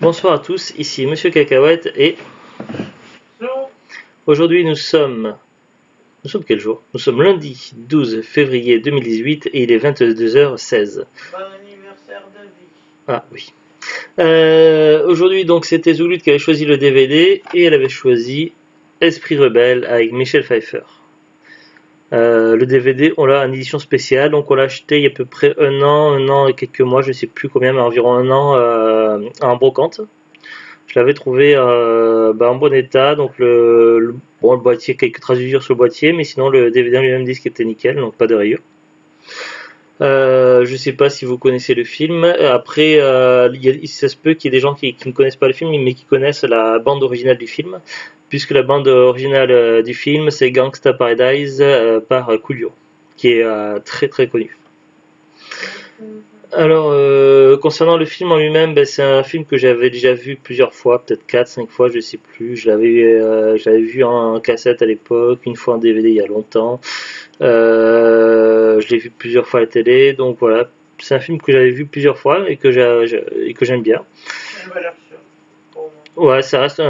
Bonsoir à tous, ici Monsieur Cacahuète et aujourd'hui nous sommes quel jour? Nous sommes lundi 12 février 2018 et il est 22h16. Bon anniversaire de vie. Ah oui. Aujourd'hui donc c'était Zoulut qui avait choisi le DVD et elle avait choisi Esprit Rebelle avec Michel Pfeiffer. Le DVD on l'a en édition spéciale, donc on l'a acheté il y a à peu près un an et quelques mois, je ne sais plus combien, mais environ un an en brocante. Je l'avais trouvé en bon état, donc le boîtier, quelques traces d'usure sur le boîtier, mais sinon le DVD en lui-même disque était nickel, donc pas de rayures. Je sais pas si vous connaissez le film. Après, ça se peut qu'il y ait des gens qui ne connaissent pas le film, mais qui connaissent la bande originale du film, puisque la bande originale du film, c'est Gangsta Paradise par Coolio, qui est très très connu. Alors, concernant le film en lui-même, c'est un film que j'avais déjà vu plusieurs fois, peut-être 4, 5 fois, je sais plus. Je l'avais vu en cassette à l'époque, une fois en DVD il y a longtemps. Je l'ai vu plusieurs fois à la télé, donc voilà. C'est un film que j'avais vu plusieurs fois et que j'aime bien. Une valeur sûre. Pour moi. Ouais, ça reste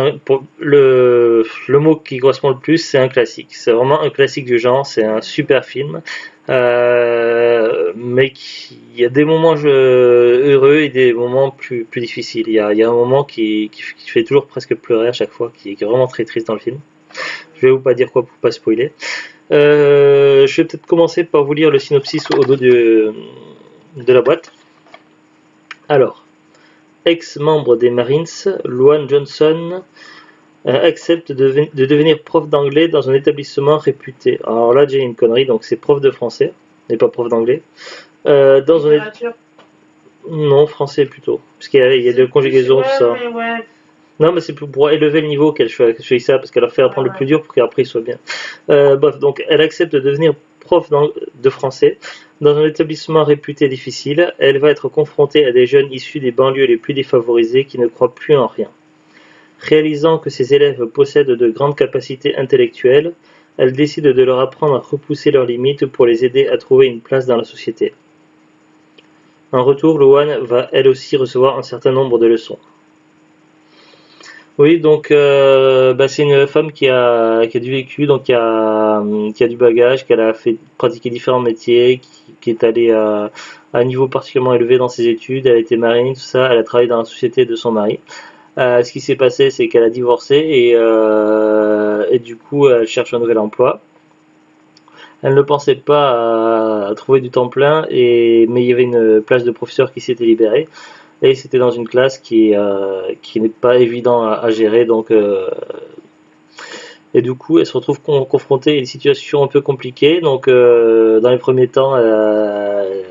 le mot qui correspond le plus, c'est un classique. C'est vraiment un classique du genre, c'est un super film. Mais il y a des moments heureux et des moments plus difficiles. Il y a un moment qui fait toujours presque pleurer à chaque fois, qui est vraiment très triste dans le film. Je vais vous pas dire quoi pour pas spoiler. Je vais peut-être commencer par vous lire le synopsis au dos de la boîte. Alors, ex-membre des Marines, Luan Johnson accepte de devenir prof d'anglais dans un établissement réputé. Alors là, j'ai une connerie, donc c'est prof de français, et pas prof d'anglais. Dans un Littérature. Non, français plutôt, parce qu'il y a de conjugaison, tout ça. Mais ouais. Non, mais c'est pour élever le niveau qu'elle choisit ça, parce qu'elle leur fait apprendre le plus dur pour qu'après il soit bien. Bref, donc elle accepte de devenir prof de français dans un établissement réputé difficile. Elle va être confrontée à des jeunes issus des banlieues les plus défavorisées qui ne croient plus en rien. Réalisant que ses élèves possèdent de grandes capacités intellectuelles, elle décide de leur apprendre à repousser leurs limites pour les aider à trouver une place dans la société. En retour, Luan va elle aussi recevoir un certain nombre de leçons. Oui, donc c'est une femme qui a du vécu, donc qui a du bagage, qui a fait pratiquer différents métiers, qui est allée à un niveau particulièrement élevé dans ses études. Elle a été marine, tout ça. Elle a travaillé dans la société de son mari. Ce qui s'est passé, c'est qu'elle a divorcé et du coup, elle cherche un nouvel emploi. Elle ne pensait pas à trouver du temps plein, mais il y avait une place de professeur qui s'était libérée. Et c'était dans une classe qui n'est pas évident à gérer, donc et du coup elle se retrouve confrontée à une situation un peu compliquée. Donc dans les premiers temps, elle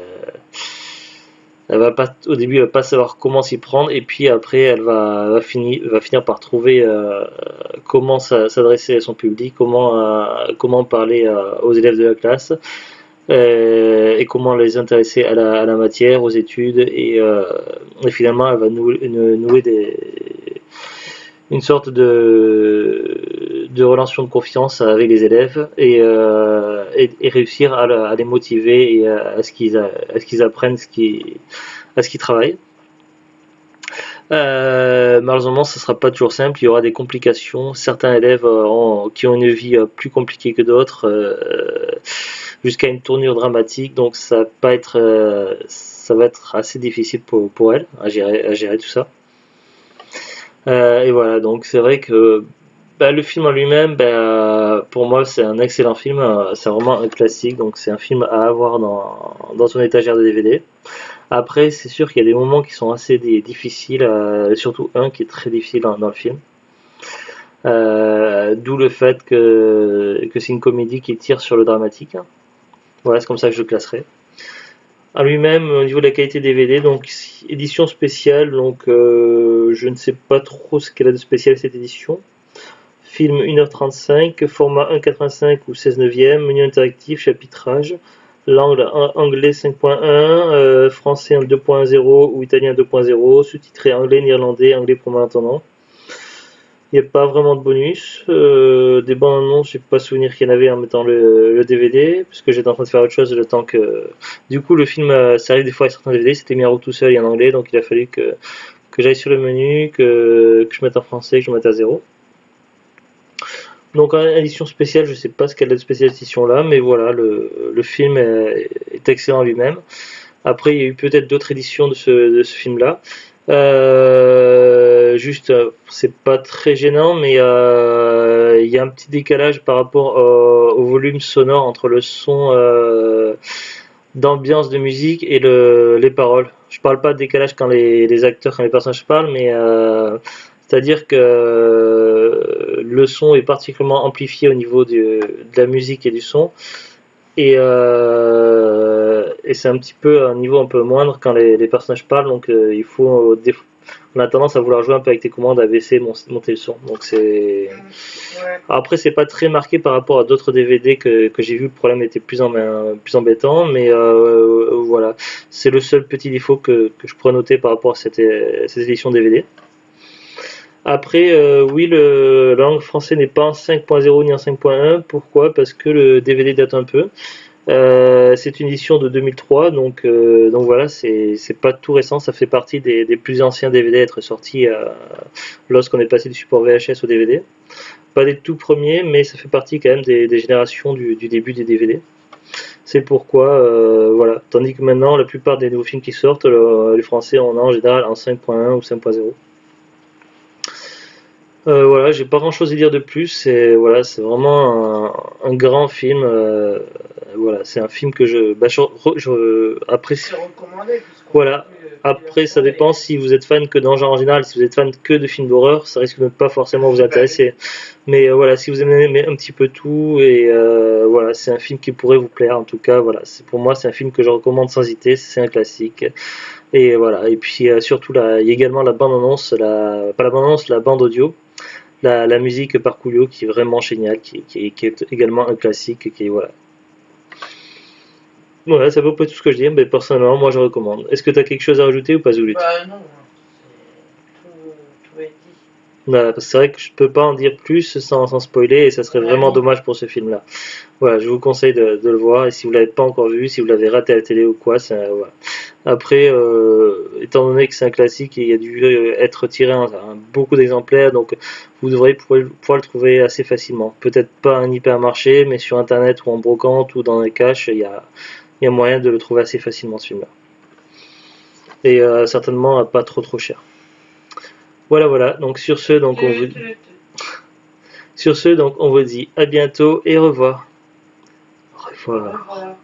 va pas, au début elle va pas savoir comment s'y prendre, et puis après elle va finir par trouver comment s'adresser à son public, comment parler aux élèves de la classe. Et comment les intéresser à la matière, aux études, et finalement elle va nouer une sorte de relation de confiance avec les élèves et réussir à les motiver et à ce qu'ils apprennent, à ce qu'ils travaillent. Malheureusement, ce ne sera pas toujours simple, il y aura des complications. Certains élèves qui ont une vie plus compliquée que d'autres, jusqu'à une tournure dramatique, donc ça va être assez difficile pour elle à gérer tout ça. Et voilà, donc c'est vrai que le film en lui-même, pour moi, c'est un excellent film, c'est vraiment un classique, donc c'est un film à avoir dans son étagère de DVD. Après, c'est sûr qu'il y a des moments qui sont assez difficiles, surtout un qui est très difficile dans le film. D'où le fait que c'est une comédie qui tire sur le dramatique. Voilà, c'est comme ça que je le classerai. À lui-même, au niveau de la qualité DVD, donc édition spéciale, donc je ne sais pas trop ce qu'elle a de spécial cette édition. Film 1h35, format 1.85 ou 16 neuvième, menu interactif, chapitrage, langue anglais 5.1, français 2.0 ou italien 2.0, sous-titré anglais, néerlandais, anglais pour malentendants. Il n'y a pas vraiment de bonus. Des bandes annonces, je n'ai pas souvenir qu'il y en avait en mettant le DVD, puisque j'étais en train de faire autre chose le temps que. Du coup, le film, ça arrive des fois à certains DVD, c'était mis en route tout seul et en anglais, donc il a fallu que que j'aille sur le menu, que je mette en français, que je mette à 0. Donc en édition spéciale, je sais pas ce qu'elle a de spéciale édition là, mais voilà, le film est excellent lui-même. Après, il y a eu peut-être d'autres éditions de ce film-là. Juste, c'est pas très gênant, mais il y a un petit décalage par rapport au volume sonore entre le son d'ambiance de musique et les paroles. Je parle pas de décalage quand les acteurs, quand les personnages parlent, mais c'est-à-dire que le son est particulièrement amplifié au niveau de la musique et du son. Et c'est un petit peu un niveau un peu moindre quand les personnages parlent, donc il faut on a tendance à vouloir jouer un peu avec tes commandes, à baisser, monter le son. Donc c'est après c'est pas très marqué par rapport à d'autres DVD que j'ai vu, le problème était plus embêtant, mais voilà, c'est le seul petit défaut que je pourrais noter par rapport à cette édition DVD. Après, oui, la langue française n'est pas en 5.0 ni en 5.1. Pourquoi? Parce que le DVD date un peu. C'est une édition de 2003, donc voilà, c'est pas tout récent. Ça fait partie des plus anciens DVD à être sortis lorsqu'on est passé du support VHS au DVD. Pas des tout premiers, mais ça fait partie quand même des générations du début des DVD. C'est pourquoi, voilà. Tandis que maintenant, la plupart des nouveaux films qui sortent, les Français en ont en général en 5.1 ou 5.0. Voilà, j'ai pas grand chose à dire de plus. C'est voilà, c'est vraiment un grand film. Voilà, c'est un film que après, C'est recommandé. voilà. Après, ça dépend si vous êtes fan que d'un genre en général. Si vous êtes fan que de films d'horreur, ça risque de ne pas forcément vous intéresser. Mais voilà, si vous aimez un petit peu tout, et voilà, c'est un film qui pourrait vous plaire. En tout cas, voilà, pour moi, c'est un film que je recommande sans hésiter. C'est un classique. Et voilà. Et puis surtout, il y a également la bande-annonce, pas la bande-annonce, la bande audio. La musique par Coolio qui est vraiment géniale, qui est également un classique, qui est voilà. Voilà, c'est à peu près tout ce que je dis, mais personnellement, moi je recommande. Est-ce que tu as quelque chose à rajouter ou pas, Zulut? Bah non, tout est dit. Voilà, parce que c'est vrai que je peux pas en dire plus sans spoiler, et ça serait vraiment dommage pour ce film-là. Voilà, je vous conseille de le voir, et si vous l'avez pas encore vu, si vous l'avez raté à la télé ou quoi, voilà. Après, étant donné que c'est un classique, il a dû être tiré en beaucoup d'exemplaires, donc vous devriez pouvoir le trouver assez facilement. Peut-être pas un hypermarché, mais sur internet ou en brocante ou dans les caches, il y a moyen de le trouver assez facilement, ce film-là. Et certainement pas trop cher. Voilà. Donc sur ce, donc on vous dit à bientôt et au revoir. Au revoir.